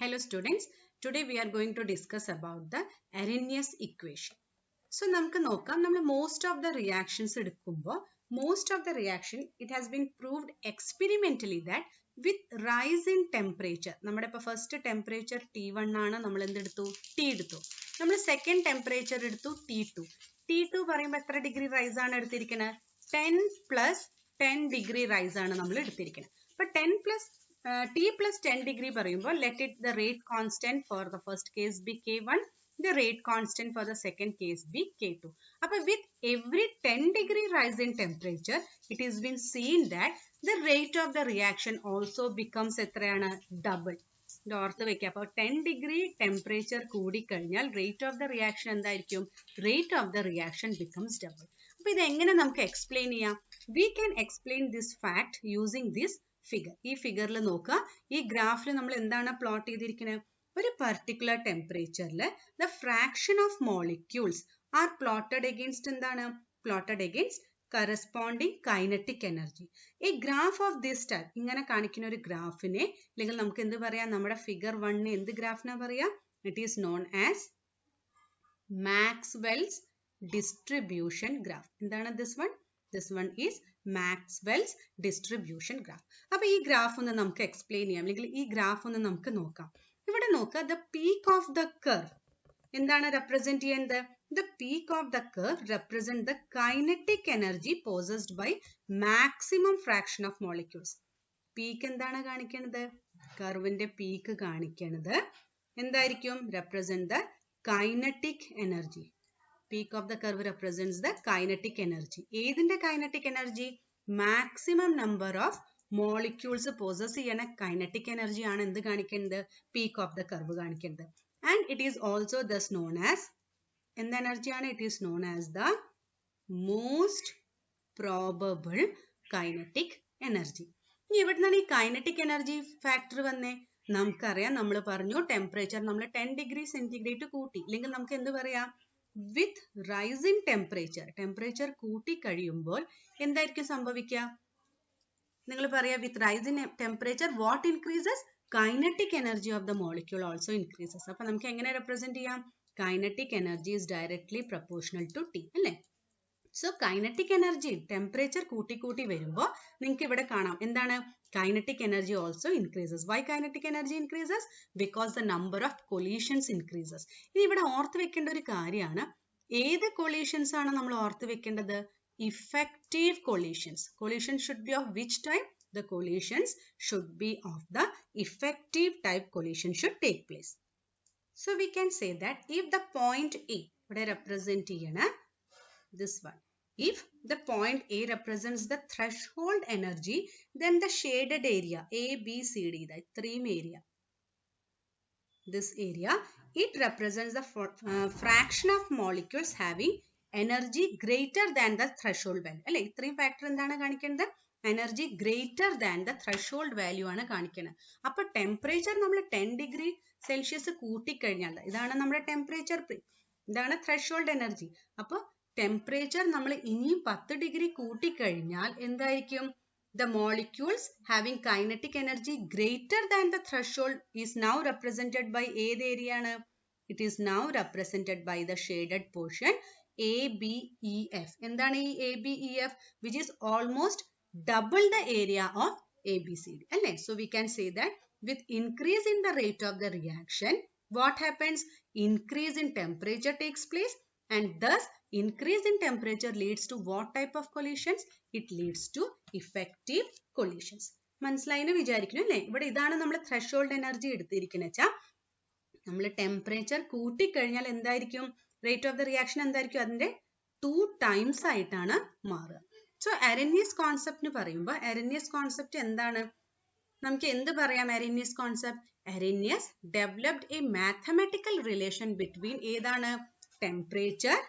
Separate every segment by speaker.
Speaker 1: Hello students, today we are going to discuss about the Arrhenius equation. So നമുക്ക് നോക്കാം നമ്മൾ most of the reactions എടുക്കുമ്പോൾ most of the reaction it has been proved experimentally that with rise in temperature നമ്മുടെ ഇപ്പോൾ first temperature T1 ആണ് നമ്മൾ എന്തെടുത്തു T എടുത്തു നമ്മൾ second temperature എടുത്തു T2 പറയുമ്പോൾ എത്ര ഡിഗ്രി റൈസ് ആണ് എടുത്തിരിക്കുന്നത് 10 plus 10 degree rise ആണ് നമ്മൾ എടുത്തിരിക്കുന്നത് അപ്പോൾ 10 plus T plus 10 degree പറയുമ്പോൾ let it the rate constant for the first case be K1, the rate constant for the second case be K2. അപ്പോൾ with every 10 degree rise in temperature, it has been seen that the rate of the reaction also becomes എത്രയാണ് double. ഇത് ഓർത്ത് വെക്കുക. അപ്പോൾ 10 degree temperature കൂടിക്കഴിഞ്ഞാൽ rate of the reaction എന്തായിരിക്കും? Rate of the reaction becomes double. അപ്പോൾ ഇത് എങ്ങനെ നമുക്ക് explain ചെയ്യാം? We can explain this fact using this figure. ഈ ഫിഗറിൽ നോക്കുക, ഈ ഗ്രാഫിൽ നമ്മൾ എന്താണ് പ്ലോട്ട് ചെയ്തിരിക്കുന്നത്? ഒരു പർട്ടിക്കുലർ ടെമ്പറേച്ചറിൽ the fraction of molecules are plotted against എന്താണ്? Plotted against corresponding kinetic energy. A graph of this type ഇങ്ങനെ കാണിക്കുന്ന ഒരു ഗ്രാഫിനെ അല്ലെങ്കിൽ നമുക്ക് എന്ത് പറയാം? നമ്മുടെ ഫിഗർ 1 എന്ത് ഗ്രാഫിനാ പറയാ? It is known as Maxwell's distribution graph. എന്താണ് this one? This one is Maxwell's distribution graph. അപ്പോൾ ഈ ഗ്രാഫ് ഒന്ന് നമുക്ക് എക്സ്പ്ലെയിൻ ചെയ്യാം അല്ലെങ്കിൽ ഈ ഗ്രാഫ് ഒന്ന് നമുക്ക് നോക്കാം. ഇവിടെ നോക്കുക, the peak of the curve എന്താണ് റെപ്രസെന്റ് ചെയ്യുന്നത്? The peak of the curve represent the kinetic energy possessed by maximum fraction of molecules. Peak എന്താണ് കാണിക്കുന്നത്? കർവിന്റെ പീക്ക് കാണിക്കുന്നത് എന്തായിരിക്കും? represent the kinetic energy. Peak of the curve represents the kinetic energy. ഏതിന്റെ kinetic energy? Maximum number of molecules possess ചെയ്യണ kinetic energy ആണ് എന്ത് കാണിക്കുന്നത്? Peak of the curve കാണിക്കുന്നത്. And it is also thus known as എന്ത് energy ആണ്? It is known as the most probable kinetic energy. ഇനി എവിടുന്നാണ് ഈ kinetic energy factor വന്നേ? നമുക്കറിയാം, നമ്മൾ പറഞ്ഞു ടെമ്പറേച്ചർ നമ്മൾ 10 ഡിഗ്രി സെന്റിഗ്രേഡ് കൂട്ടി, അല്ലെങ്കിൽ നമുക്ക് എന്ത് പറയാം? With rise in temperature, temperature കൂട്ടി കഴിയുമ്പോൾ എന്തായിരിക്കും സംഭവിക്കുക? നിങ്ങൾ പറയാ with rise in temperature what increases? Kinetic energy of the molecule also increases. അപ്പോൾ നമുക്ക് എങ്ങനെ represent ചെയ്യാം? Kinetic energy is directly proportional to T അല്ലേ? So kinetic energy temperature കൂട്ടി വരുമ്പോൾ നിങ്ങൾക്ക് ഇവിടെ കാണാം എന്താണ്? Kinetic energy also increases. Why kinetic energy increases? Because the number of collisions increases. ഇനി ഇവിടെ ഓർത്ത് വെക്കേണ്ട ഒരു കാര്യമാണ്, ഏത് collisions ആണ് നമ്മൾ ഓർത്ത് വെക്കേണ്ടത്? Effective collisions. Collisions should be of which type? The collisions should be of the effective type. Collision should take place. So we can say that if the point A ഇവിടെ represent ചെയ്യണ this one. If the point A represents the threshold energy, then the shaded area A, B, C, D, the three area. This area, it represents the fraction of molecules having energy greater than the threshold value. അല്ലെ, ഇത്രയും factor എന്താണ് കാണിക്കുന്നത്? Energy greater than the threshold value ആണ് കാണിക്കുന്നത്. അപ്പൊ temperature നമ്മൾ 10 degree Celsius കൂട്ടിക്കഴിഞ്ഞാൽ ഇതാണ് നമ്മുടെ ടെമ്പറേച്ചർ, ഇതാണ് ത്രെഷോൾഡ് എനർജി. അപ്പൊ ടെമ്പറേച്ചർ നമ്മൾ ഇനിയും 10 ഡിഗ്രി കൂട്ടിക്കഴിഞ്ഞാൽ എന്തായിരിക്കും? The molecules having kinetic energy greater than the threshold is now represented by ഏത് ഏരിയ ആണ്? It is now represented by the shaded portion ABEF. എന്താണ് ഈ ABEF? Which is almost double the area of ABCD അല്ലേ? So we can say that with increase in the rate of the reaction, what happens? Increase in temperature takes place, and thus increase in temperature leads to what type of collisions? It leads to effective collisions. മനസ്സിലായെന്ന് വിചാരിക്കുന്നു അല്ലേ? ഇവിടെ ഇതാണ് നമ്മൾ threshold energy എടുത്തിരിക്കുന്നത് വെച്ചാൽ നമ്മൾ temperature കൂട്ടിക്കഴിഞ്ഞാൽ എന്തായിരിക്കും? റേറ്റ് ഓഫ് ദ റിയാക്ഷൻ എന്തായിരിക്കും? അതിന്റെ 2 times ആയിട്ടാണ് മാറുക. സോ Arrhenius കോൺസെപ്റ്റ് എന്ന് പറയുമ്പോൾ Arrhenius കോൺസെപ്റ്റ് എന്താണ്? നമുക്ക് എന്ത് പറയാം? Arrhenius concept, Arrhenius developed a mathematical relation between ഏതാണ്? Temperature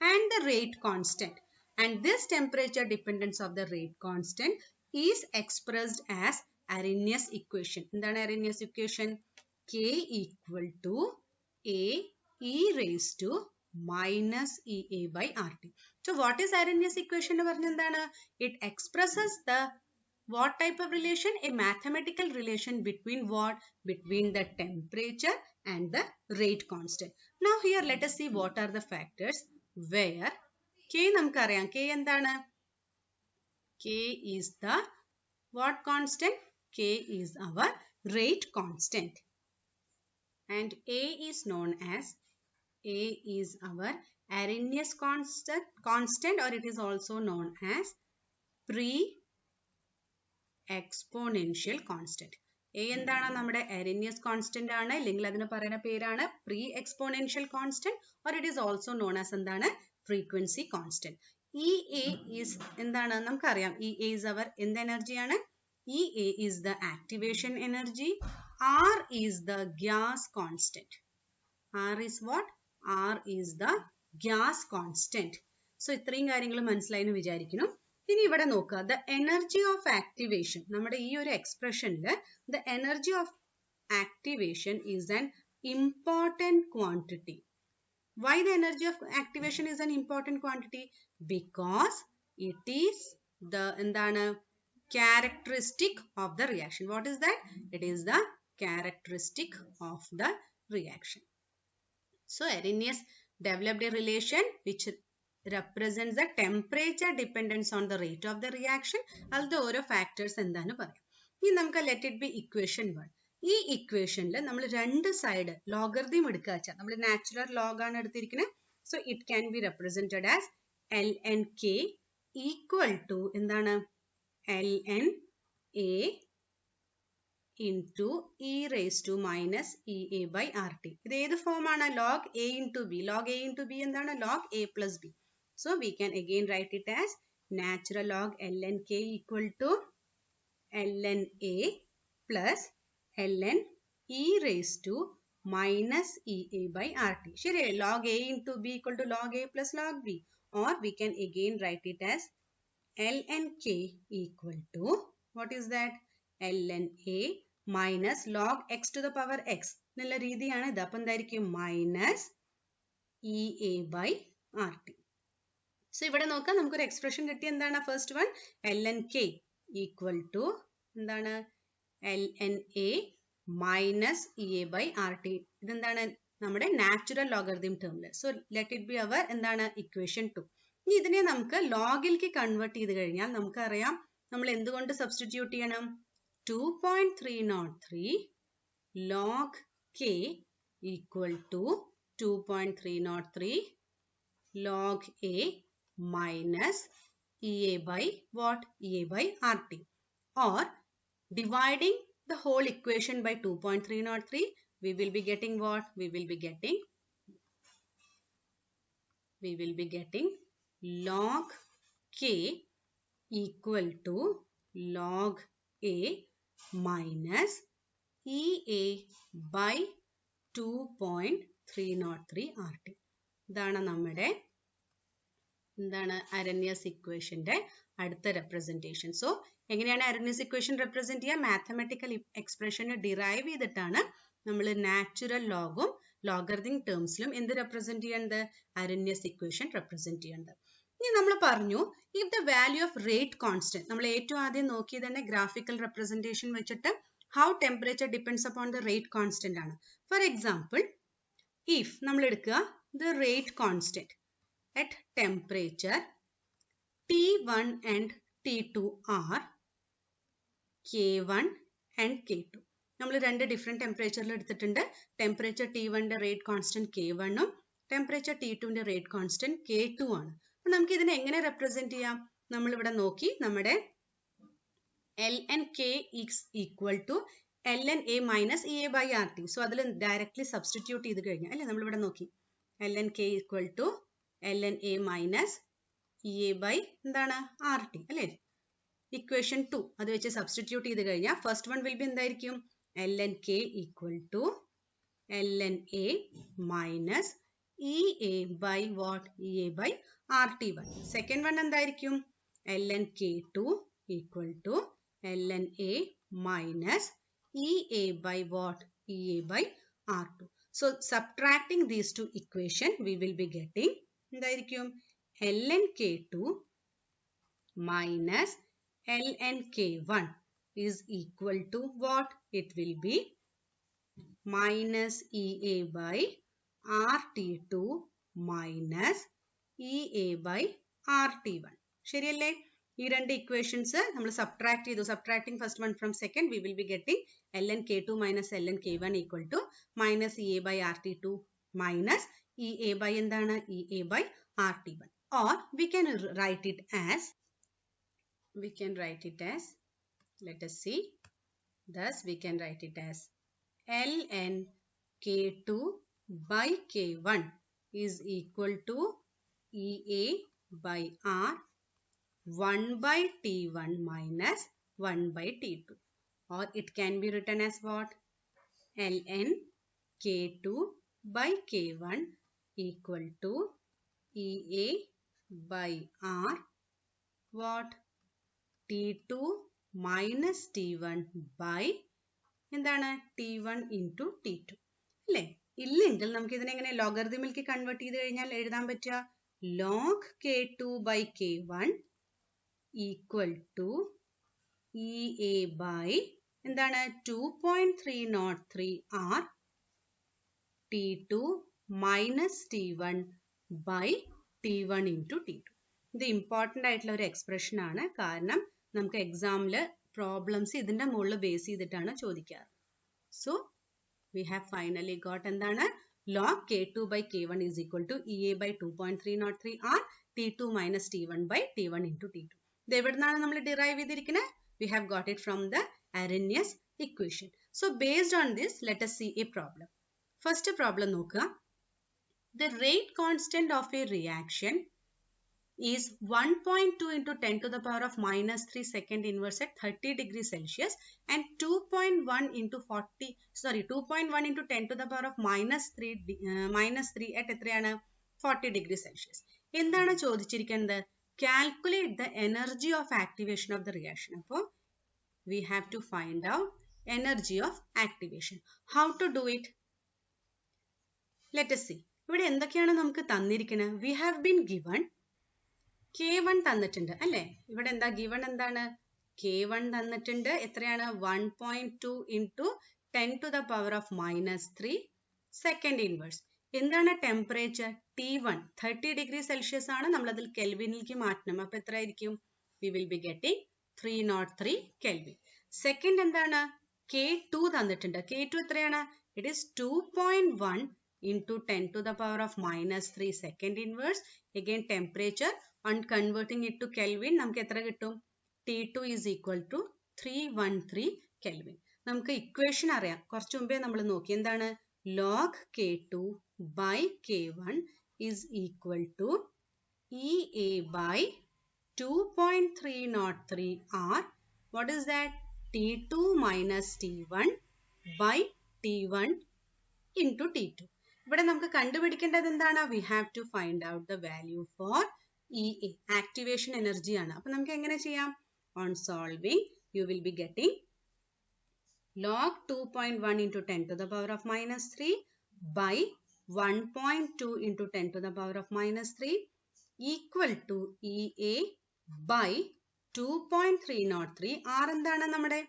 Speaker 1: and the rate constant, and this temperature dependence of the rate constant is expressed as Arrhenius equation. എന്താണ് Arrhenius equation? K equal to A e raised to minus EA by RT. So what is Arrhenius equation എന്ന് പറഞ്ഞാൽ എന്താണ്? It expresses the What type of relation? A mathematical relation between what? Between the temperature and the rate constant. Now here let us see what are the factors where K നമുക്കറിയാം. K എന്താണ്? K is the what constant? K is our rate constant. And A is known as our Arrhenius constant, or it is also known as pre-exponential constant. A എന്താണ്? നമ്മുടെ Arrhenius constant ആണ്, അല്ലെങ്കിൽ അതിന് പറയുന്ന പേരാണ് pre-exponential constant, or it is also known as എന്താണ്? Frequency constant. EA is എന്താണ്? നമുക്കറിയാം EA is our എന്ത് എനർജി ആണ്? EA is the activation energy. R is the gas constant. R is what? R is the gas constant. So ഇത്രയും കാര്യങ്ങൾ മനസ്സിലായെന്ന് വിചാരിക്കുന്നു. ഇനി ഇവിടെ നോക്കുക, the energy of activation. നമ്മുടെ ഈ ഒരു എക്സ്പ്രഷനിൽ the energy of activation is an important quantity. Why the energy of activation is an important quantity? Because it is the എന്താണ്? Characteristic of the reaction. What is that? It is the characteristic of the reaction. So Arrhenius developed a relation which represents the temperature dependence on the rate of the reaction. Although ഓരോ factors എന്താന്ന് പറയാം. ഇനി നമുക്ക് let it be equation 1. ഈ ഇക്വേഷനിൽ നമ്മൾ രണ്ട് side logarithm എടുക്കുക വെച്ചാൽ നമ്മൾ നാച്ചുറൽ ലോഗ് ആണ് എടുത്തിരിക്കുന്നത്. So it can be represented as ln(k) equal to എന്താണ്? ln(a) into e raised to minus ea by rt. ഇത് ഏത് ഫോം ആണ്? log a into b. log a into b എന്താണ്? log a plus b. So we can again write it as natural log ln(k) equal to ln a plus ln e raised to minus ea by rt. ശരി, log a into b equal to log a plus log b. Or we can again write it as ln k equal to, what is that? ln a minus log x to the power x. എന്നുള്ള രീതിയാണ് ഇത്. അപ്പം എന്തായിരിക്കും? Minus ea by rt. So ഇവിടെ നോക്കാം, നമുക്കൊരു expression കിട്ടി. എന്താണ് first one? ln k equal to എന്താണ്? ln a minus ea by rt. ഇതെന്താണ്? നമ്മുടെ നാച്ചുറൽ ലോഗരിതം ടേമിൽ. So let it be our എന്താണ്? ഇക്വേഷൻ 2. ഇനി ഇതിനെ നമുക്ക് ലോഗിലേക്ക് കൺവേർട്ട് ചെയ്ത് കഴിഞ്ഞാൽ നമുക്കറിയാം നമ്മൾ എന്തുകൊണ്ട് സബ്സ്റ്റിറ്റ്യൂട്ട് ചെയ്യണം? 2.303 log k equal to 2.303 log a minus ea by what? ea by rt. Or dividing the whole equation by 2.303, we will be getting what? We will be getting log k equal to log a minus ea by 2.303 rt. ഇതാണ് നമ്മുടെ എന്താണ്? Arrhenius ഇക്വേഷന്റെ അടുത്ത representation. So എങ്ങനെയാണ് Arrhenius equation represent ചെയ്യുക? Mathematical എക്സ്പ്രഷനെ derive ചെയ്തിട്ടാണ് നമ്മൾ natural ലോഗും logarithm ടേംസിലും എന്ത് റെപ്രസെന്റ് ചെയ്യേണ്ടത്? Arrhenius ഇക്വേഷൻ റെപ്രസെന്റ് ചെയ്യേണ്ടത്. ഇനി നമ്മൾ പറഞ്ഞു, if the value of rate constant, നമ്മൾ ഏറ്റവും ആദ്യം നോക്കിയത് തന്നെ ഗ്രാഫിക്കൽ റെപ്രസെന്റേഷൻ വെച്ചിട്ട് how temperature depends upon the rate constant ആണ്. For example, if നമ്മൾ എടുക്കുക the rate constant at temperature T1 and T2 are K1 and K2. നമ്മൾ രണ്ട് ഡിഫറെന്റ് ടെമ്പറേച്ചറിൽ എടുത്തിട്ടുണ്ട്. ടെമ്പറേച്ചർ T1ന്റെ റേറ്റ് കോൺസ്റ്റന്റ് K1 ഉം ടെമ്പറേച്ചർ T2ന്റെ റേറ്റ് കോൺസ്റ്റന്റ് K2 ആണ്. അപ്പൊ നമുക്ക് ഇതിനെ എങ്ങനെ റെപ്രസെന്റ് ചെയ്യാം? നമ്മൾ ഇവിടെ നോക്കി, നമ്മുടെ ln k is equal to ln a minus ea by rt. So അതിൽ ഡയറക്ട്ലി സബ്സ്റ്റിറ്റ്യൂട്ട് ചെയ്ത് കഴിഞ്ഞാൽ അല്ലേ, നമ്മൾ ഇവിടെ നോക്കി ln k equal to ln a minus ea by എന്താണ്? rt അല്ലേ. ഇക്വേഷൻ 2 അത് വെച്ച് സബ്സ്റ്റിറ്റ്യൂട്ട് ചെയ്ത് കഴിഞ്ഞാൽ ഫസ്റ്റ് വൺ വിൽ ബി എന്തായിരിക്കും? ln k equal to ln a minus ea by what? ea by rt1. Second one എന്തായിരിക്കും? ln k2 equal to ln a minus ea by what? ea by r2. So subtracting these two equation, we will be getting എന്തായിരിക്കും? ln k2 minus ln K1 is equal to what? It will be minus EA by RT2 minus EA by RT1. ശരിയല്ലേ? ഈ രണ്ട് equations നമ്മൾ subtract ചെയ്തു. Subtracting first one from second, we will be getting ln K2 minus ln K1 equal to minus EA by RT2 minus EA by എന്താണ്? EA by RT1. Or we can write it as, let us see, thus we can write it as ln K2 by K1 is equal to EA by R 1 by T1 minus 1 by T2. Or it can be written as what? ln K2 by K1 equal to EA by R what? T2 minus T1 by എന്താണ്? T1 into T2. അല്ലേ? ഇല്ലെങ്കിൽ നമുക്ക് ഇതിനെ എങ്ങനെ ലോഗരിതമിലേക്ക് convert ചെയ്ത് കഴിഞ്ഞാൽ എഴുതാൻ പറ്റുക? log K2 by K1 equal to EA by എന്താണ്? 2.303 R T2 minus T1 by T1 into T2. ഇത് ഇമ്പോർട്ടൻ്റ് ആയിട്ടുള്ള ഒരു എക്സ്പ്രഷൻ ആണ്. കാരണം നമുക്ക് എക്സാമിൽ പ്രോബ്ലംസ് ഇതിന്റെ മുകളിൽ ബേസ് ചെയ്തിട്ടാണ് ചോദിക്കാറ്. So we have finally got എന്താണ്? log K2 by K1 is equal to EA by 2.303 R T2 minus T1 by T1 into T2. ഇത് എവിടുന്നാണ് നമ്മൾ ഡിറൈവ് ചെയ്തിരിക്കുന്നത്? We have got it from the Arrhenius equation. So based on this, let us see a problem. First problem നോക്കുക. The rate constant of a reaction is 1.2 into 10 to the power of minus 3 second inverse at 30 degrees Celsius and 2.1 into 2.1 into 10 to the power of minus 3 at എത്രയാണ്? 40 degrees Celsius. എന്താണ് ചോദിച്ചിരിക്കുന്നത്? Calculate the energy of activation of the reaction. അപ്പോൾ we have to find out energy of activation. How to do it? Let us see. ഇവിടെ എന്തൊക്കെയാണ് നമുക്ക് തന്നിരിക്കുന്നത്? We have been given K1 തന്നിട്ടുണ്ട് അല്ലേ? ഇവിടെ എന്താ given എന്താണ്? K1 തന്നിട്ടുണ്ട്. എത്രയാണ്? 1.2 into 10 to the power of minus 3 second inverse. എന്താണ് ടെമ്പറേച്ചർ? T1 30 degree Celsius ആണ്. നമ്മൾ അതിൽ കെൽവിനിലേക്ക് മാറ്റണം. അപ്പോൾ എത്ര ആയിരിക്കും? We will be getting 303 Kelvin. Second എന്താണ്? K2 തന്നിട്ടുണ്ട്. K2 എത്രയാണ്? It is 2.1 into 10 to the power of minus 3 second inverse. Again temperature. On converting it to Kelvin, നമുക്ക് എത്ര കിട്ടും? T2 is equal to 313 Kelvin. നമുക്ക് ഇക്വേഷൻ അറിയാം. കുറച്ചു മുമ്പേ നമ്മൾ നോക്കി. എന്താണ്? log K2 by K1 is equal to EA by 2.303 R. What is that? T2 minus T1 by T1 into T2. ഇവിടെ നമുക്ക് കണ്ടുപിടിക്കേണ്ടത് എന്താണ്? We have to find out the value for EA. Activation energy ആണ്. അപ്പോൾ നമുക്ക് എങ്ങനെ ചെയ്യാം? On solving, you will be getting log 2.1 into 10 to the power of minus 3 by 1.2 into 10 to the power of minus 3 equal to EA by 2.303. R എന്താണ് നമ്മുടെ?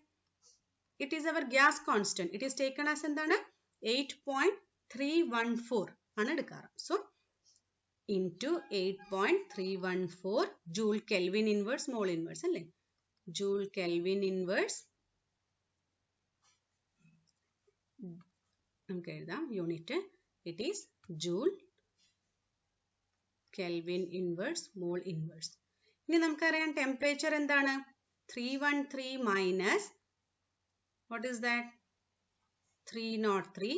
Speaker 1: It is our gas constant. It is taken as എന്താണ്? 8.314 ആണ് എടുക്കാറ്. So into 8.314 joule Kelvin inverse mole inverse അല്ലേ? joule Kelvin inverse നമുക്ക് എഴുതാം unit. It is joule Kelvin inverse mole inverse. ഇനി നമുക്കറിയാം ടെമ്പറേച്ചർ എന്താണ്? 313 minus what is that? 303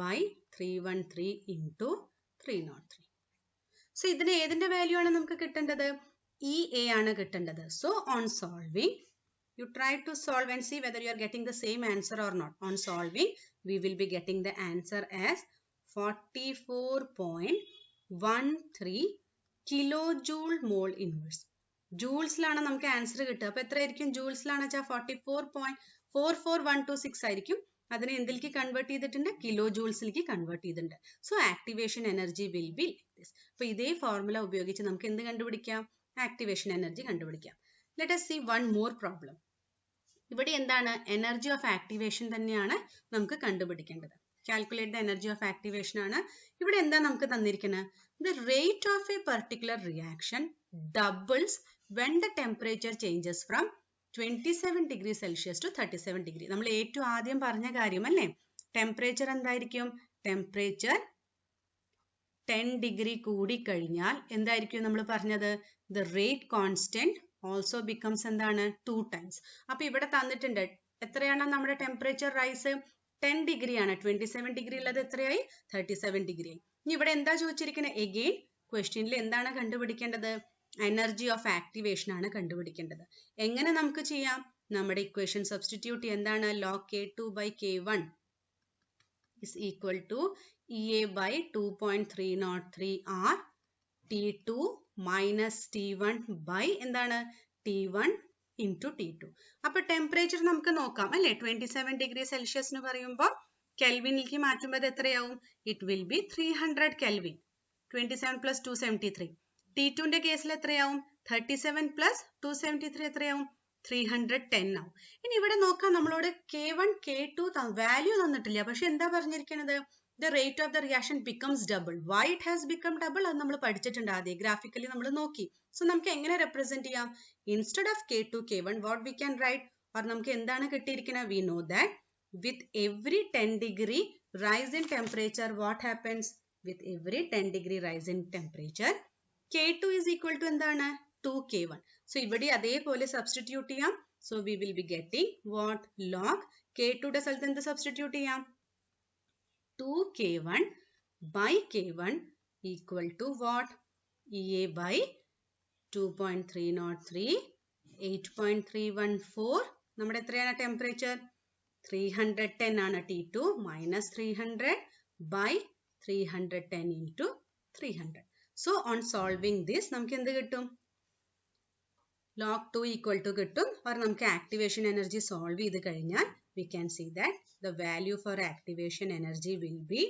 Speaker 1: by 313 into 303. So ഇതിന് ഏതിന്റെ വാല്യൂ ആണ് നമുക്ക് കിട്ടേണ്ടത്? EA ആണ് കിട്ടേണ്ടത്. So on solving, you try to solve and see whether you are getting the same answer or not. On solving, we will be getting the answer as 44.13 kilojoule mole inverse. ജൂൾസിലാണ് നമുക്ക് answer കിട്ടുക. അപ്പൊ എത്ര ആയിരിക്കും ജൂൾസിലാണ് വെച്ചാൽ 44.44126 ആയിരിക്കും. അതിനെ എന്തിലേക്ക് convert ചെയ്തിട്ടുണ്ട്? Kilo ജൂൾസിലേക്ക് convert ചെയ്തിട്ടുണ്ട്. So activation energy will be like this. അപ്പൊ ഇതേ ഫോർമുല ഉപയോഗിച്ച് നമുക്ക് എന്ത് കണ്ടുപിടിക്കാം? ആക്ടിവേഷൻ എനർജി കണ്ടുപിടിക്കാം. Let us see one more problem. ഇവിടെ എന്താണ് എനർജി ഓഫ് ആക്ടിവേഷൻ തന്നെയാണ് നമുക്ക് കണ്ടുപിടിക്കേണ്ടത്. Calculate the energy of activation ആണ്. ഇവിടെ എന്താ നമുക്ക് തന്നിരിക്കുന്നത്? The rate of a particular reaction doubles when the temperature changes from 27 degree Celsius to 37 degree. നമ്മൾ ഏറ്റവും ആദ്യം പറഞ്ഞ കാര്യം അല്ലേ? ടെമ്പറേച്ചർ എന്തായിരിക്കും? ടെമ്പറേച്ചർ 10 ഡിഗ്രി കൂടി കഴിഞ്ഞാൽ എന്തായിരിക്കും നമ്മൾ പറഞ്ഞത്? The rate constant also becomes എന്താണ്? 2 ടൈംസ്. അപ്പൊ ഇവിടെ തന്നിട്ടുണ്ട് എത്രയാണ് നമ്മുടെ ടെമ്പറേച്ചർ റൈസ്? 10 ഡിഗ്രി ആണ്. 27 ഡിഗ്രി ഉള്ളത് എത്രയായി? 37 ഡിഗ്രി ആയി. ഇനി ഇവിടെ എന്താ ചോദിച്ചിരിക്കുന്നത്? എഗെയിൻ ക്വസ്റ്റ്യനിൽ എന്താണ് കണ്ടുപിടിക്കേണ്ടത്? എനർജി ഓഫ് ആക്ടിവേഷൻ ആണ് കണ്ടുപിടിക്കേണ്ടത്. എങ്ങനെ നമുക്ക് ചെയ്യാം? നമ്മുടെ ഇക്വേഷൻ സബ്സ്റ്റിറ്റ്യൂട്ട് എന്താണ്? log K2 by K1 is equal to EA by 2.303 R T2 minus T1 by എന്താണ്? T1 into T2. അപ്പൊ ടെമ്പറേച്ചർ നമുക്ക് നോക്കാം അല്ലെ? 27 ഡിഗ്രി സെൽഷ്യസ് എന്ന് പറയുമ്പോൾ കെൽവിനിലേക്ക് മാറ്റുമ്പോൾ എത്രയാവും? It will be 300 kelvin. 27 plus 273. T2 ന്റെ കേസിൽ എത്രയാവും? 37 plus 273 എത്രയാവും? 310 ആവും. ഇനി ഇവിടെ നോക്കാം, നമ്മളോട് K1 K2 വാല്യൂ തന്നിട്ടില്ല. പക്ഷെ എന്താ പറഞ്ഞിരിക്കുന്നത്? The rate of the reaction becomes double. Why it has become double? അത് നമ്മൾ പഠിച്ചിട്ടുണ്ട് ആദ്യം. ഗ്രാഫിക്കലി നമ്മൾ നോക്കി. സോ നമുക്ക് എങ്ങനെ റെപ്രസെന്റ് ചെയ്യാം? Instead of K2 K1 what we can write? or നമുക്ക് എന്താണ് കിട്ടിയിരിക്കുന്നത്? We know that with every 10 degree rise in temperature what happens? With every 10 degree rise in temperature K2 is equal to എന്താണ്? 2K1. So ഇവിടെ അതേപോലെ substitute ചെയ്യാം. So we will be getting what? log K2 യുടെ സ്ഥലത്ത് എന്ത് substitute ചെയ്യാം? 2K1 by K1 equal to what? EA by 2.303 8.314. നമ്മുടെ എത്രയാണ് ടെമ്പറേച്ചർ? 310 ആണ്. T2 minus 300 by 310 into 300. So on solving this നമുക്ക് എന്ത് കിട്ടും? log 2 equal to കിട്ടും. or നമുക്ക് ആക്ടിവേഷൻ എനർജി സോൾവ് ചെയ്ത് കഴിഞ്ഞാൽ we can see that the value for activation energy will be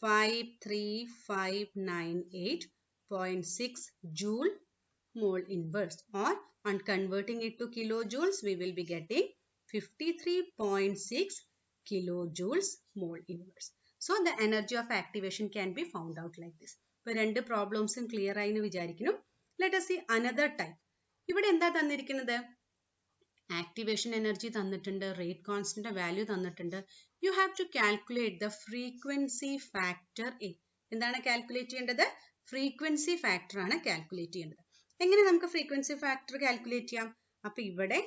Speaker 1: 53598.6 joule mole inverse, or on converting it to kilojoules we will be getting 53.6 kilojoules mole inverse. So the energy of activation can be found out like this. ഇപ്പോൾ രണ്ട് പ്രോബ്ലംസും clear ആയി എന്ന് വിചാരിക്കുന്നു. Let us see another type. ഇവിടെ എന്താ തന്നിരിക്കുന്നത്? Activation energy തന്നിട്ടുണ്ട്, rate constant value തന്നിട്ടുണ്ട്. You have to calculate the frequency factor A. എന്താണ് കാൽക്കുലേറ്റ് ചെയ്യേണ്ടത്? ഫ്രീക്വൻസി ഫാക്ടർ ആണ് കാൽക്കുലേറ്റ് ചെയ്യേണ്ടത്. എങ്ങനെ നമുക്ക് ഫ്രീക്വൻസി ഫാക്ടർ കാൽക്കുലേറ്റ് ചെയ്യാം? അപ്പൊ ഇവിടെ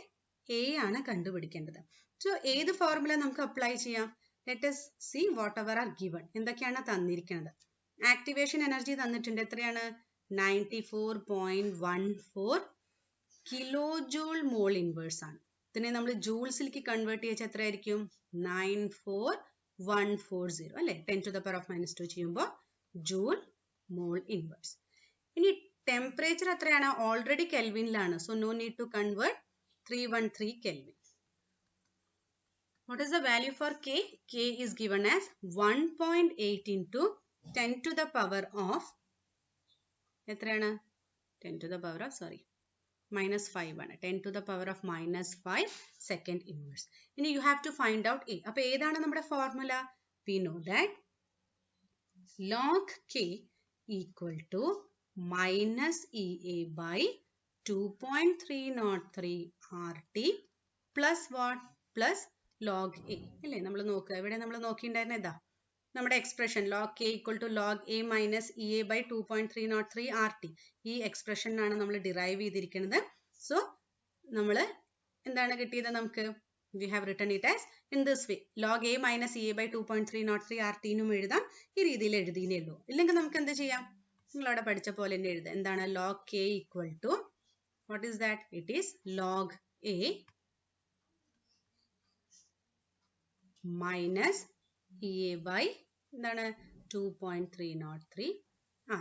Speaker 1: എ ആണ് കണ്ടുപിടിക്കേണ്ടത്. സോ ഏത് ഫോർമുല നമുക്ക് അപ്ലൈ ചെയ്യാം? Let us see whatever are given. എന്തൊക്കെയാണ് തന്നിരിക്കുന്നത്? ആക്ടിവേഷൻ എനർജി തന്നിട്ടുണ്ട്. എത്രയാണ്? 94.14 കിലോ ജൂൾ മോൾ ഇൻവേഴ്സ് ആണ്. ഇതിനെ നമ്മൾ ജൂൾസിലേക്ക് കൺവേർട്ട് ചെയ്യിച്ചാൽ എത്രയായിരിക്കും? 94140 അല്ലെ? 10 to the power of -2 ചെയ്യുമ്പോൾ ജൂൾ മോൾ ഇൻവേഴ്സ്. ഇനി ടെമ്പറേച്ചർ എത്രയാണ്? ഓൾറെഡി കെൽവിനിലാണ്. So no need to convert. 313 kelvin. What is the value for K? K is given as 1.8 into 10 to the power of എത്രയാണ്? 10 to the power of -5 ആണ്. 10 to the power of -5 second inverse. ഇനി you have to find out A. അപ്പൊ ഏതാണ് നമ്മുടെ formula? We know that log K equal to minus EA by 2.303 RT plus what? Plus log A. അല്ലേ? നമ്മൾ നോക്കുക. ഇവിടെ നമ്മൾ നോക്കിയിട്ടുണ്ടായിരുന്ന ഇതാ നമ്മുടെ expression log K equal to log A minus EA by 2.303 RT. ഈ എക്സ്പ്രഷനാണ് നമ്മൾ ഡിറൈവ് ചെയ്തിരിക്കുന്നത്. സോ നമ്മൾ എന്താണ് കിട്ടിയത് നമുക്ക്? We have written it as in this way. log A minus EA by 2.303 RT നും എഴുതാം. ഈ രീതിയിൽ എഴുതിയേ ഉള്ളൂ. ഇല്ലെങ്കിൽ നമുക്ക് എന്ത് ചെയ്യാം? നിങ്ങളവിടെ പഠിച്ച പോലെ തന്നെ എഴുതാം. എന്താണ്? log K equal to what is that? It is log A minus EA by എന്താണ്? 2.303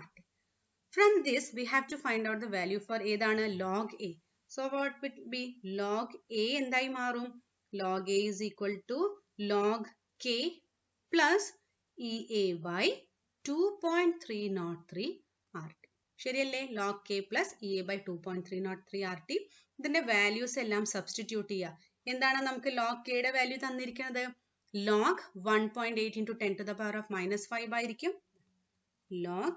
Speaker 1: RT. From this we have to find out the value for ഏതാണ്? log A. So what would be? log A എന്തായി മാറും? log A is equal to log K plus EA by 2.303 RT. ശരിയല്ലേ? log K plus EA by 2.303 RT. ഇതിന്റെ values എല്ലാം substitute ചെയ്യുക. എന്താണ് നമുക്ക് log k യുടെ വാല്യൂ തന്നിരിക്കുന്നത്? log 1.8 into 10 to the power of minus 5 ആയിരിക്കും. log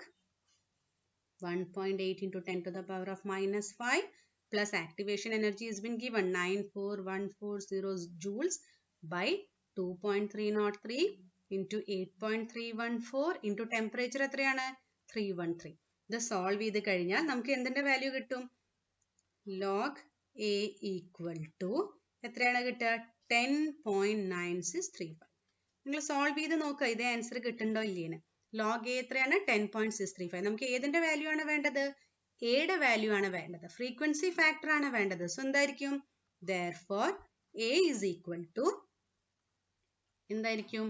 Speaker 1: 1.8 into 10 to the power of minus 5 plus activation energy has been given 94140 joules by 2.303 into 8.314 into temperature എത്രയാണ്? 313. ഇത് സോൾവ് ചെയ്ത് കഴിഞ്ഞാൽ നമുക്ക് എന്തിന്റെ വാല്യൂ കിട്ടും? log a equal to എത്രയാണ് കിട്ടുക? 10.9635. നിങ്ങൾ സോൾവ് ചെയ്ത് നോക്കുക ഇതേ ആൻസർ കിട്ടുന്നുണ്ടോ ഇല്ലേന്ന്. log a എത്രയാണ്? 10.635. നമുക്ക് ഏതിന്റെ വാല്യൂ ആണ് വേണ്ടത്? a യുടെ വാല്യൂ ആണ് വേണ്ടത്. ഫ്രീക്വൻസി ഫാക്ടർ ആണ് വേണ്ടത്. സോ എന്തായിരിക്കും? therefore a is equal to എന്തായിരിക്കും?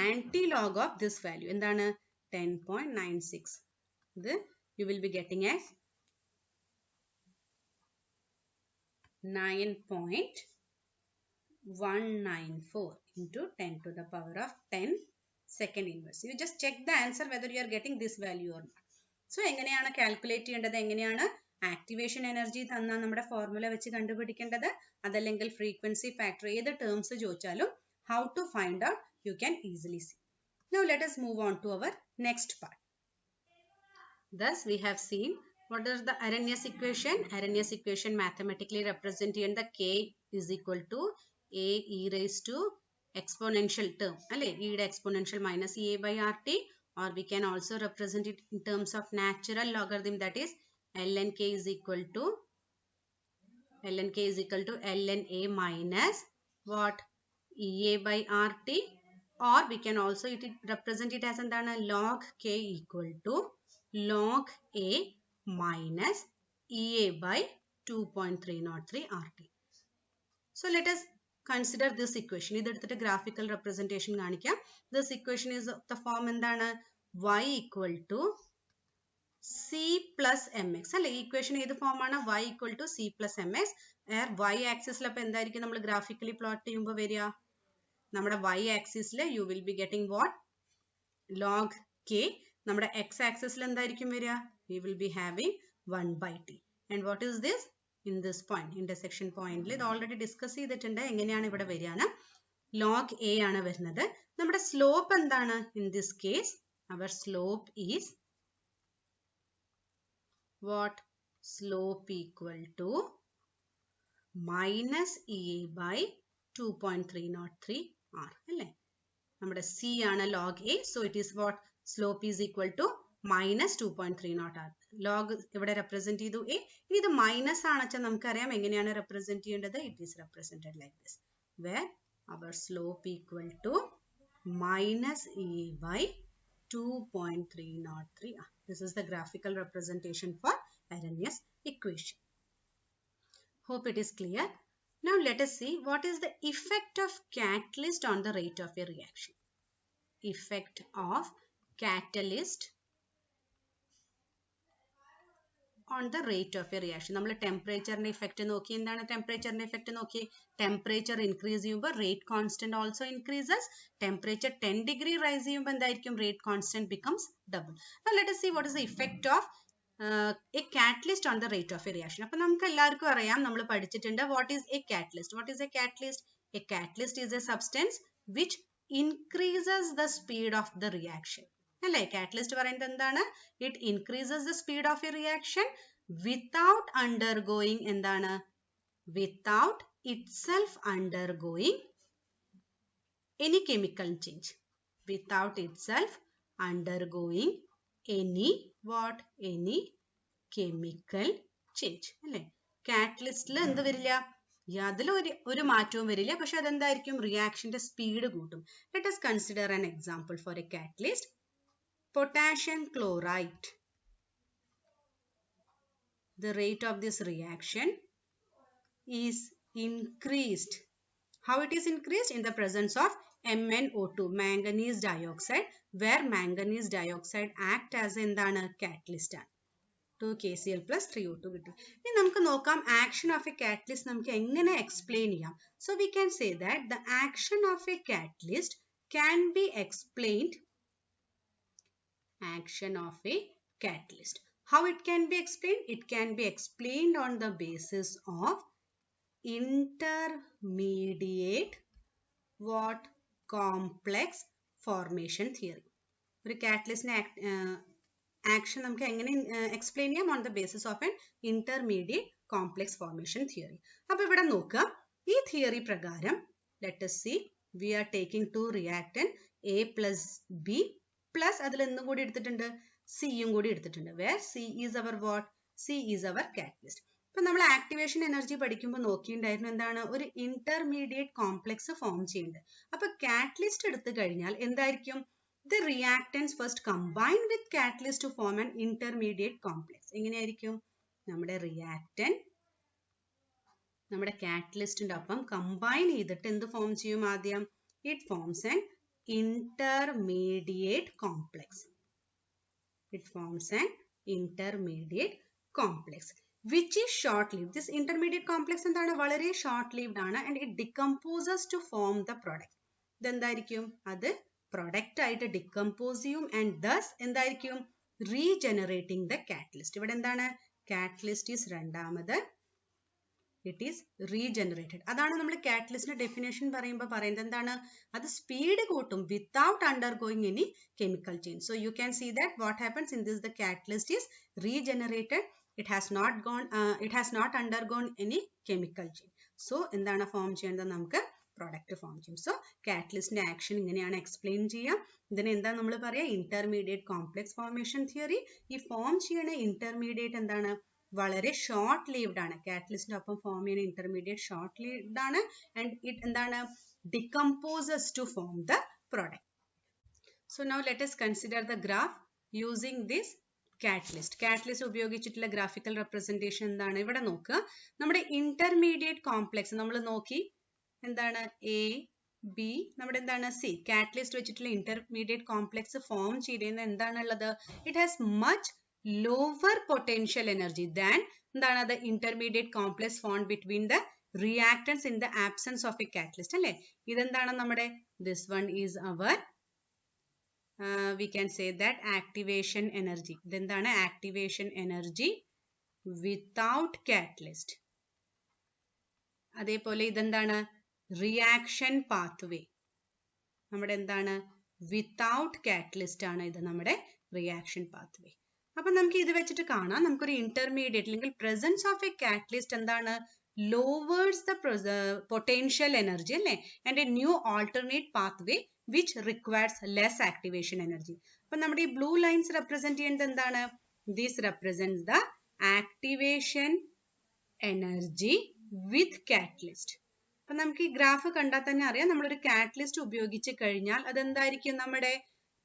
Speaker 1: Antilog of this value എന്താണ്? 10.96. ഇത് you will be getting as 9.194 into 10 to the power of 10 second inverse. You just check the answer whether you are getting this value or not. So എങ്ങനെയാണ് calculate ചെയ്യേണ്ടത്? എങ്ങനെയാണ് activation energy തന്ന നമ്മുടെ formula വെച്ച് കണ്ടുപിടിക്കേണ്ടത്? അതല്ലെങ്കിൽ ഫ്രീക്വൻസി ഫാക്ടർ ഏത് terms ചോദിച്ചാലും how to find out you can easily see. Now let us move on to our next part. Thus we have seen what is the Arrhenius equation. Arrhenius equation mathematically represent in the k is equal to a e raised to exponential term. E exponential minus ea by rt, or we can also represent it in terms of natural logarithm, that is ln k is equal to ln a minus what? ea by rt, or we can also represent it as log k equal to log a minus ea by 2.303 rt. So let us consider this equation. This is graphical representation. This equation is the form y equal to c plus mx. Equation is the form y equal to c plus mx. Where y axis graphically plot y axis you will be getting what? Log k. X axis we will be having 1 by t. And what is this? In this point, intersection point, it already discussed log a ആണ് വരുന്നത്. നമ്മുടെ slope എന്താണ്? In this case, our slope is what? Slope equal to minus ea by 2.303 r. നമ്മുടെ c ആണ് log a. So it is what? Slope is equal to minus 2.30 r. Log ഇവിടെ represent ചെയ്തു a. ഇനി ഇത് minus ആണെച്ചാൽ നമുക്കറിയാം എങ്ങനെയാണ് represent ചെയ്യേണ്ടത്. It is represented like this, where our slope equal to minus a by 2.303 r. This is the graphical representation for Arrhenius equation. Hope it is clear. Now let us see what is the effect of catalyst on the rate of a reaction. Effect of catalyst on the rate of a reaction. നമ്മൾ ടെമ്പറേച്ചറിന്റെ effect നോക്കി. എന്താണ് ടെമ്പറേച്ചറിന്റെ effect നോക്കി? Temperature increase ചെയ്യുമ്പോൾ rate constant also increases. Temperature 10 degree rise ചെയ്യുമ്പോൾ എന്തായിരിക്കും? Rate constant becomes double. Now let us see what is the effect of a catalyst on the rate of a reaction. അപ്പോൾ നമുക്ക് എല്ലാവർക്കും അറിയാം, നമ്മൾ പഠിച്ചിട്ടുണ്ട് what is a catalyst. What is a catalyst? A catalyst is a substance which increases the speed of the reaction. അല്ലേ? Catalyst പറയുന്നത് എന്താണ്? It increases the speed of a reaction without undergoing എന്താണ്? Without itself undergoing any chemical change. Without itself undergoing any what? Any chemical change. അല്ലേ? കാറ്റലിസ്റ്റിൽ എന്ത് വരില്ല? അതിൽ ഒരു മാറ്റവും വരില്ല. പക്ഷെ അതെന്തായിരിക്കും? റിയാക്ഷന്റെ സ്പീഡ് കൂട്ടും. Let us consider an example for a catalyst. Potassium chloride. The rate of this reaction is increased. How it is increased? In the presence of MnO2, manganese dioxide, where manganese dioxide act as എന്താണ്? catalyst ആണ്. 2KCl plus 3O2 കിട്ടും. ഇനി നമുക്ക് നോക്കാം action of a catalyst നമുക്ക് എങ്ങനെ explain ചെയ്യാം. So we can say that the action of a catalyst can be explained. Action of a catalyst. How it can be explained? It can be explained on the basis of intermediate what? Complex formation theory. ഒരു കാറ്റലിസ്റ്റിന്റെ action നമുക്ക് എങ്ങനെ explain ചെയ്യാം? On the basis of N intermediate complex formation theory. അപ്പൊ ഇവിടെ നോക്കുക, ഈ theory പ്രകാരം let us see, we are taking two reactant A plus B plus അതിൽ എന്തും കൂടി എടുത്തിട്ടുണ്ട്? C യും കൂടി എടുത്തിട്ടുണ്ട്. Where C is our what? C is our catalyst. അപ്പൊ നമ്മൾ ആക്ടിവേഷൻ എനർജി പഠിക്കുമ്പോൾ നോക്കിയിട്ടുണ്ടായിരുന്നു എന്താണ്? ഒരു ഇന്റർമീഡിയറ്റ് കോംപ്ലക്സ് ഫോം ചെയ്യുന്നുണ്ട്. അപ്പൊ കാറ്റലിസ്റ്റ് എടുത്തു കഴിഞ്ഞാൽ എന്തായിരിക്കും? The reactants first combine with catalyst to form an intermediate complex. എങ്ങനെയായിരിക്കും? നമ്മുടെ റിയാക്ടന്റ് നമ്മുടെ കാറ്റലിസ്റ്റിന്റെ ഒപ്പം കമ്പൈൻ ചെയ്തിട്ട് എന്ത് ഫോം ചെയ്യും? ആദ്യം it forms an intermediate complex. It forms an intermediate complex which is short-lived. This intermediate complex എന്താണ്? വളരെ short-lived ആണ് and it decomposes to form the product. ഇതെന്തായിരിക്കും? അത് product ആയിട്ട് decompose ചെയ്യും and thus എന്തായിരിക്കും? Regenerating the catalyst. ഇവിടെ എന്താണ്? Catalyst is രണ്ടാമത്. It is regenerated. അതാണ് നമ്മൾ കാറ്റലിസ്റ്റിന്റെ ഡെഫിനേഷൻ പറയുമ്പോൾ പറയുന്നത് എന്താണ്? അത് സ്പീഡ് കൂട്ടും without undergoing any chemical change. So you can see that what happens in this, the catalyst is regenerated. It has not undergone any chemical change. So എന്താണ് form ചെയ്യുന്നത്? നമുക്ക് പ്രോഡക്റ്റ് ഫോം ചെയ്യും. So കാറ്റലിസ്റ്റിന്റെ action ഇങ്ങനെയാണ് explain ചെയ്യുക. ഇതിനെ എന്താ നമ്മൾ പറയുക? Intermediate complex formation theory. ഈ ഫോം ചെയ്യണ ഇന്റർമീഡിയറ്റ് എന്താണ്? വളരെ ഷോർട്ട് ലീവ്ഡ് ആണ്. കാറ്റലിസ്റ്റിന്റെ ഒപ്പം ഫോം ചെയ്യുന്ന ഇന്റർമീഡിയറ്റ് ഷോർട്ട് ലീവ്ഡ് ആണ് and it എന്താണ്? Decomposes to form the product. So now let us consider the graph using this catalyst. Catalyst ഉപയോഗിച്ചിട്ടുള്ള ഗ്രാഫിക്കൽ റെപ്രസെന്റേഷൻ എന്താണ്? ഇവിടെ നോക്കുക, നമ്മുടെ ഇന്റർമീഡിയറ്റ് കോംപ്ലക്സ് നമ്മൾ നോക്കി എന്താണ്? A, B, നമ്മുടെ എന്താണ്? C. കാറ്റലിസ്റ്റ് വെച്ചിട്ടുള്ള ഇന്റർമീഡിയറ്റ് കോംപ്ലക്സ് ഫോം ചെയ്യുന്ന എന്താണുള്ളത്? It has much lower potential energy than എന്താണ്? the intermediate complex formed between the reactants in the absence of a catalyst. അല്ലേ? ഇതെന്താണ് നമ്മുടെ? This one is our we can say that activation energy. ഇതെന്താണ്? activation energy without catalyst. അതേപോലെ ഇതെന്താണ്? reaction pathway. നമ്മുടെ എന്താണ്? without catalyst ആണ് ഇത് നമ്മുടെ reaction pathway. അപ്പൊ നമുക്ക് ഇത് വെച്ചിട്ട് കാണാം, നമുക്കൊരു ഇന്റർമീഡിയറ്റ് അല്ലെങ്കിൽ പ്രസൻസ് ഓഫ് എ കാറ്റലിസ്റ്റ് എന്താണ്? ലോവേഴ്സ് ദ പൊട്ടൻഷ്യൽ എനർജി അല്ലേ? And A new alternate pathway which requires less activation energy. അപ്പൊ നമ്മുടെ ഈ ബ്ലൂ ലൈൻസ് റെപ്രസെന്റ് ചെയ്യുന്നത് എന്താണ്? This represents the activation energy with catalyst. അപ്പൊ നമുക്ക് ഈ ഗ്രാഫ് കണ്ടാൽ തന്നെ അറിയാം, നമ്മളൊരു കാറ്റലിസ്റ്റ് ഉപയോഗിച്ച് കഴിഞ്ഞാൽ അതെന്തായിരിക്കും? നമ്മുടെ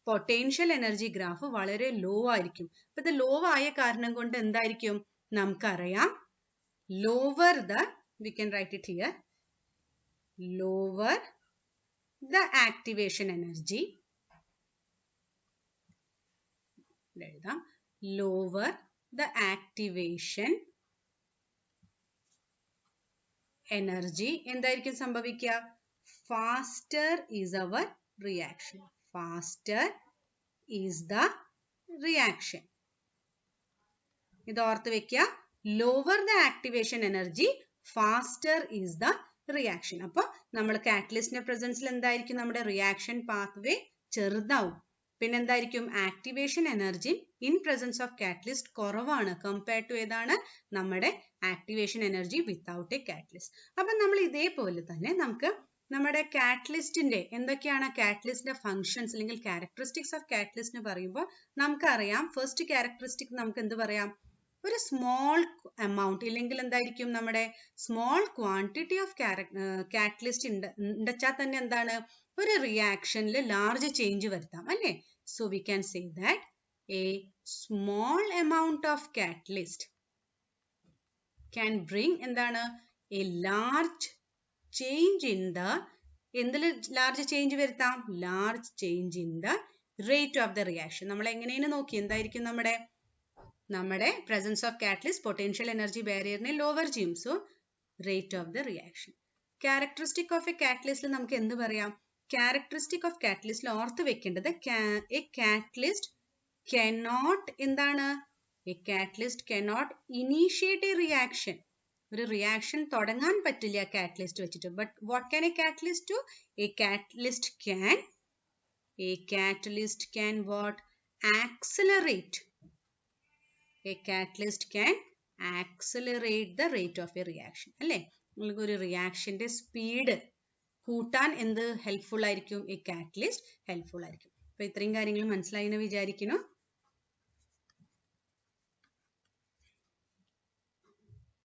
Speaker 1: പൊട്ടൻഷ്യൽ എനർജി ഗ്രാഫ് വളരെ ലോ ആയിരിക്കും. അപ്പൊ ഇത് ലോ ആയ കാരണം കൊണ്ട് എന്തായിരിക്കും? നമുക്കറിയാം lower the, we can write it here, lower the activation energy, എഴുതാം, lower the activation energy എന്തായിരിക്കും സംഭവിക്കുക? faster is our reaction. Faster is the reaction. ഇത് ഓർത്ത് വെക്കുക. Lower the activation energy, faster is the reaction. അപ്പോൾ നമ്മൾ കാറ്റലിസ്റ്റിന്റെ പ്രസൻസിൽ എന്തായിരിക്കും? നമ്മുടെ റിയാക്ഷൻ പാത്വേ ചെറുതാവും. പിന്നെ എന്തായിരിക്കും? Activation energy in presence of catalyst കുറവാണ് കമ്പയർ ടു ഏതാണ്? നമ്മുടെ activation energy without a catalyst. അപ്പൊ നമ്മൾ ഇതേപോലെ തന്നെ നമുക്ക് നമ്മുടെ കാറ്റലിസ്റ്റിന്റെ എന്തൊക്കെയാണ് കാറ്റലിസ്റ്റിന്റെ ഫങ്ഷൻസ് അല്ലെങ്കിൽ ക്യാരക്ടറിസ്റ്റിക്സ് ഓഫ് കാറ്റലിസ്റ്റ് പറയുമ്പോൾ നമുക്കറിയാം, ഫസ്റ്റ് ക്യാരക്ടറിസ്റ്റിക് നമുക്ക് എന്ത് പറയാം? ഒരു സ്മോൾ എമൗണ്ട് ഇല്ലെങ്കിൽ എന്തായിരിക്കും? നമ്മുടെ സ്മോൾ ക്വാണ്ടിറ്റി ഓഫ് കാറ്റലിസ്റ്റ് ഉണ്ടെച്ചാൽ തന്നെ എന്താണ്? ഒരു റിയാക്ഷനിൽ ലാർജ് ചേഞ്ച് വരുത്താം അല്ലേ? So we can say that a small amount of catalyst can bring എന്താണ്? A large change in the, എന്തിൽ ലാർജ് ചേഞ്ച് വരുത്താം? Large change in the rate of the reaction. നമ്മൾ എങ്ങനെയാണ് നോക്കി? എന്തായിരിക്കും നമ്മുടെ presence of catalyst potential energy ബാരിയറിനെ lower ചെയ്യും. So rate of the reaction. Characteristic of a കാറ്റലിസ്റ്റിൽ നമുക്ക് എന്ത് പറയാം? ക്യാരക്ടറിസ്റ്റിക് ഓഫ് കാറ്റലിസ്റ്റിൽ ഓർത്ത് വെക്കേണ്ടത് എ കാറ്റലിസ്റ്റ് cannot എന്താണ്? A catalyst cannot initiate a reaction. ഒരു റിയാക്ഷൻ തുടങ്ങാൻ പറ്റില്ല കാറ്റലിസ്റ്റ് വെച്ചിട്ട്. But what can a catalyst do? A catalyst can what? Accelerate. A catalyst can accelerate the rate of a reaction. അല്ലേ? നിങ്ങൾക്ക് ഒരു റിയാക്ഷന്റെ speed കൂട്ടാൻ എന്ത് ഹെൽപ്ഫുൾ ആയിരിക്കും? A catalyst ഹെൽപ്ഫുൾ ആയിരിക്കും. അപ്പോൾ ഇത്രയും കാര്യങ്ങൾ മനസ്സിലായി എന്ന് വിചാരിക്കുന്നു.